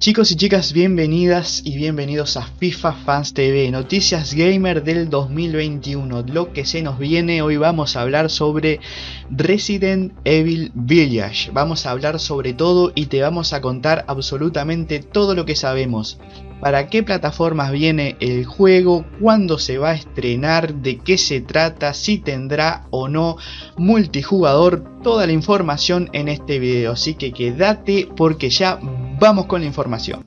Chicos y chicas, bienvenidas y bienvenidos a FIFA Fans TV, noticias gamer del 2021. Lo que se nos viene, hoy vamos a hablar sobre Resident Evil Village. Vamos a hablar sobre todo y te vamos a contar absolutamente todo lo que sabemos. Para qué plataformas viene el juego, cuándo se va a estrenar, de qué se trata, si tendrá o no multijugador, toda la información en este video. Así que quédate porque ya vamos con la información.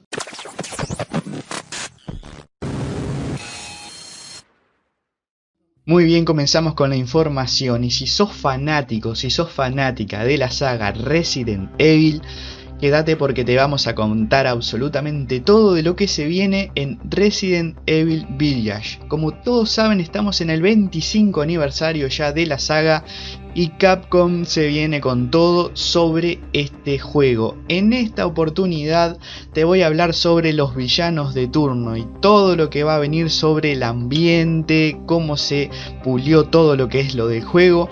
Muy bien, comenzamos con la información. Y si sos fanático, si sos fanática de la saga Resident Evil, quédate porque te vamos a contar absolutamente todo de lo que se viene en Resident Evil Village. Como todos saben, estamos en el 25 aniversario ya de la saga y Capcom se viene con todo sobre este juego. En esta oportunidad te voy a hablar sobre los villanos de turno y todo lo que va a venir sobre el ambiente, cómo se pulió todo lo que es lo del juego.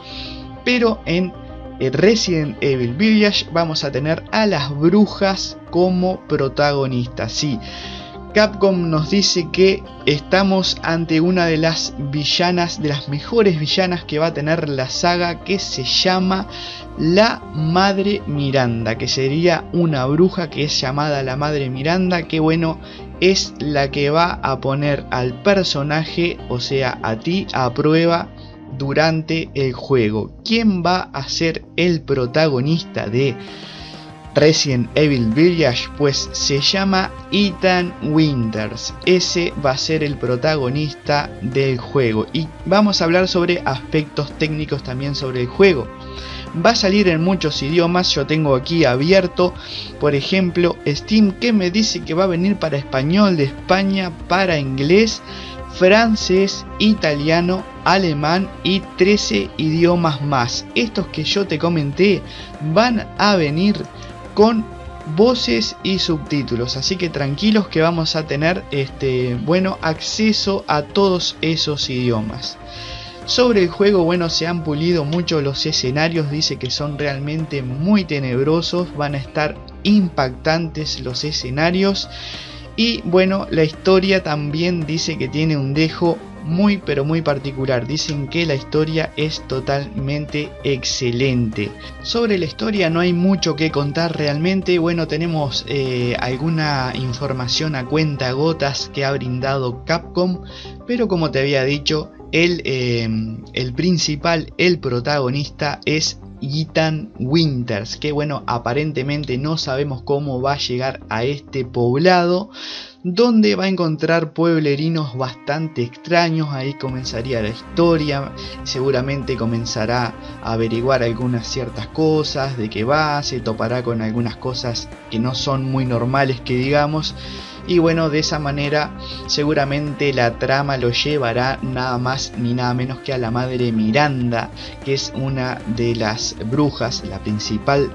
Pero en Resident Evil Village vamos a tener a las brujas como protagonistas. Sí, Capcom nos dice que estamos ante una de las villanas, de las mejores villanas que va a tener la saga, que se llama la Madre Miranda, que sería una bruja que es llamada la Madre Miranda, que bueno, es la que va a poner al personaje, o sea a ti, a prueba durante el juego. ¿Quién va a ser el protagonista de Resident Evil Village? Pues se llama Ethan Winters. Ese va a ser el protagonista del juego. Y vamos a hablar sobre aspectos técnicos también sobre el juego. Va a salir en muchos idiomas. Yo tengo aquí abierto, por ejemplo, Steam, que me dice que va a venir para español de España, para inglés, francés, italiano, alemán y 13 idiomas más. Estos que yo te comenté van a venir con voces y subtítulos, así que tranquilos que vamos a tener acceso a todos esos idiomas. Sobre el juego, bueno, se han pulido mucho los escenarios, dice que son realmente muy tenebrosos, van a estar impactantes los escenarios. Y bueno, la historia también dice que tiene un dejo muy pero muy particular. Dicen que la historia es totalmente excelente. Sobre la historia no hay mucho que contar realmente. Bueno, tenemos alguna información a cuentagotas que ha brindado Capcom, pero como te había dicho, el principal, el protagonista es Ethan Winters, que bueno, aparentemente no sabemos cómo va a llegar a este poblado, donde va a encontrar pueblerinos bastante extraños. Ahí comenzaría la historia, seguramente comenzará a averiguar algunas ciertas cosas, de qué va, se topará con algunas cosas que no son muy normales que digamos. Y bueno, de esa manera seguramente la trama lo llevará nada más ni nada menos que a la Madre Miranda, que es una de las brujas, la principal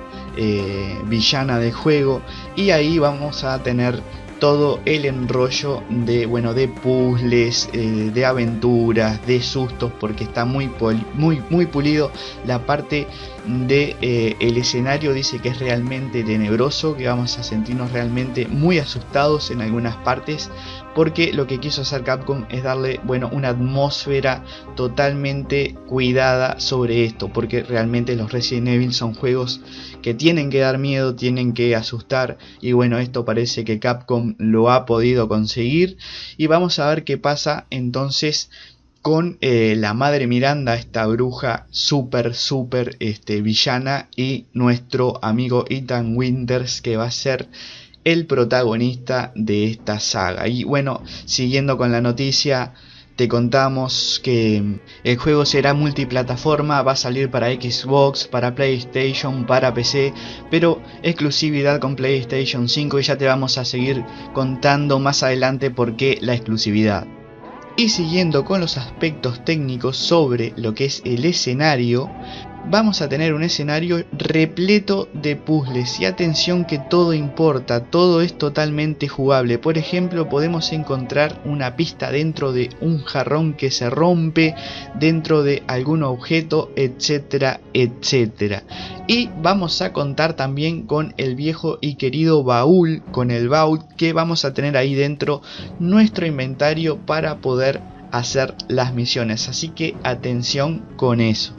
villana del juego. Y ahí vamos a tener todo el enrollo de puzzles, de aventuras, de sustos, porque está muy pulido. La parte de el escenario dice que es realmente tenebroso, que vamos a sentirnos realmente muy asustados en algunas partes, porque lo que quiso hacer Capcom es darle una atmósfera totalmente cuidada sobre esto, porque realmente los Resident Evil son juegos que tienen que dar miedo, tienen que asustar, y bueno, esto parece que Capcom lo ha podido conseguir. Y vamos a ver qué pasa entonces con la Madre Miranda, esta bruja súper villana, y nuestro amigo Ethan Winters, que va a ser el protagonista de esta saga. Y bueno, siguiendo con la noticia, te contamos que el juego será multiplataforma, va a salir para Xbox, para PlayStation, para PC, pero exclusividad con PlayStation 5, y ya te vamos a seguir contando más adelante por qué la exclusividad. Y siguiendo con los aspectos técnicos sobre lo que es el escenario, vamos a tener un escenario repleto de puzzles y atención que todo importa, todo es totalmente jugable. Por ejemplo, podemos encontrar una pista dentro de un jarrón que se rompe, dentro de algún objeto, etcétera, etcétera. Y vamos a contar también con el viejo y querido baúl, con el vault, que vamos a tener ahí dentro nuestro inventario para poder hacer las misiones, así que atención con eso.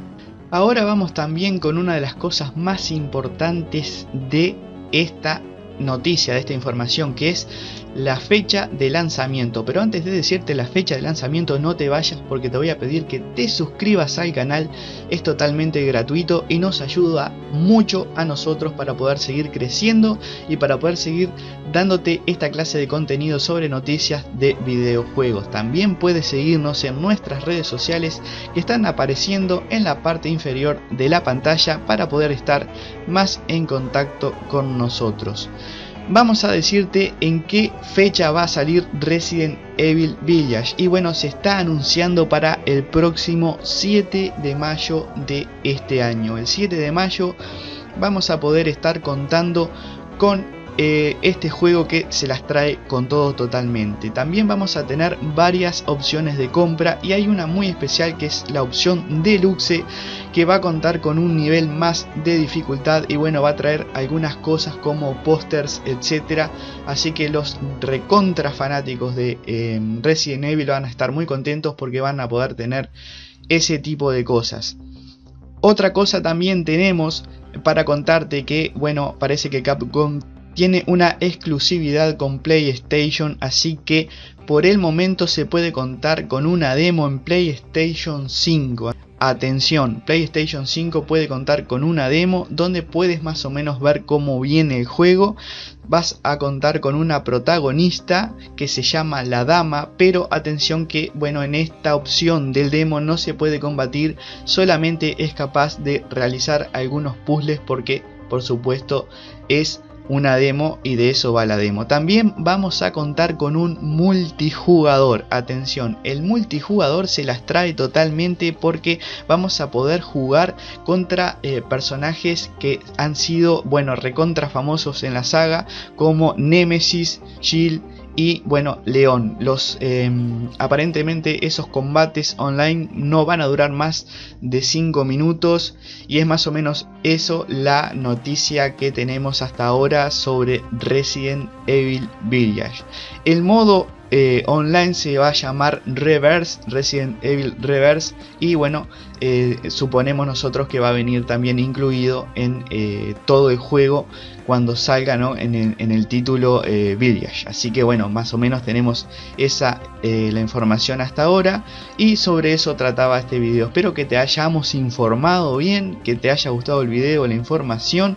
Ahora vamos también con una de las cosas más importantes de esta noticia, de esta información, que es la fecha de lanzamiento. Pero antes de decirte la fecha de lanzamiento, no te vayas, porque te voy a pedir que te suscribas al canal. Es totalmente gratuito y nos ayuda mucho a nosotros para poder seguir creciendo y para poder seguir dándote esta clase de contenido sobre noticias de videojuegos. También puedes seguirnos en nuestras redes sociales que están apareciendo en la parte inferior de la pantalla para poder estar más en contacto con nosotros. Vamos a decirte en qué fecha va a salir Resident Evil Village. Y bueno, se está anunciando para el próximo 7 de mayo de este año. El 7 de mayo vamos a poder estar contando con este juego que se las trae con todo totalmente. También vamos a tener varias opciones de compra y hay una muy especial que es la opción Deluxe, que va a contar con un nivel más de dificultad y bueno, va a traer algunas cosas como pósters, etcétera. Así que los recontra fanáticos de Resident Evil van a estar muy contentos porque van a poder tener ese tipo de cosas. Otra cosa también tenemos para contarte que bueno, parece que Capcom tiene una exclusividad con PlayStation, así que por el momento se puede contar con una demo en PlayStation 5. Atención, PlayStation 5 puede contar con una demo donde puedes más o menos ver cómo viene el juego. Vas a contar con una protagonista que se llama la Dama, pero atención que bueno, en esta opción del demo no se puede combatir, solamente es capaz de realizar algunos puzzles porque por supuesto es una demo y de eso va la demo. También vamos a contar con un multijugador. Atención, el multijugador se las trae totalmente porque vamos a poder jugar contra personajes que han sido bueno, recontra famosos en la saga, como Nemesis, Jill y bueno, Leon. Aparentemente esos combates online no van a durar más de 5 minutos y es más o menos eso la noticia que tenemos hasta ahora sobre Resident Evil Village. El modo online se va a llamar Reverse, Resident Evil Reverse, y bueno, suponemos nosotros que va a venir también incluido en todo el juego cuando salga, ¿no?, en el título Village. Así que bueno, más o menos tenemos esa la información hasta ahora, y sobre eso trataba este video. Espero que te hayamos informado bien, que te haya gustado el video, la información.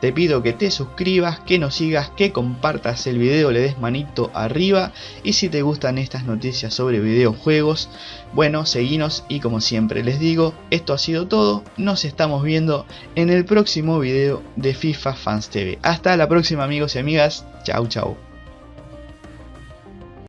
Te pido que te suscribas, que nos sigas, que compartas el video, le des manito arriba. Y si te gustan estas noticias sobre videojuegos, bueno, seguinos. Y como siempre les digo, esto ha sido todo. Nos estamos viendo en el próximo video de FIFA Fans TV. Hasta la próxima, amigos y amigas. Chau, chau.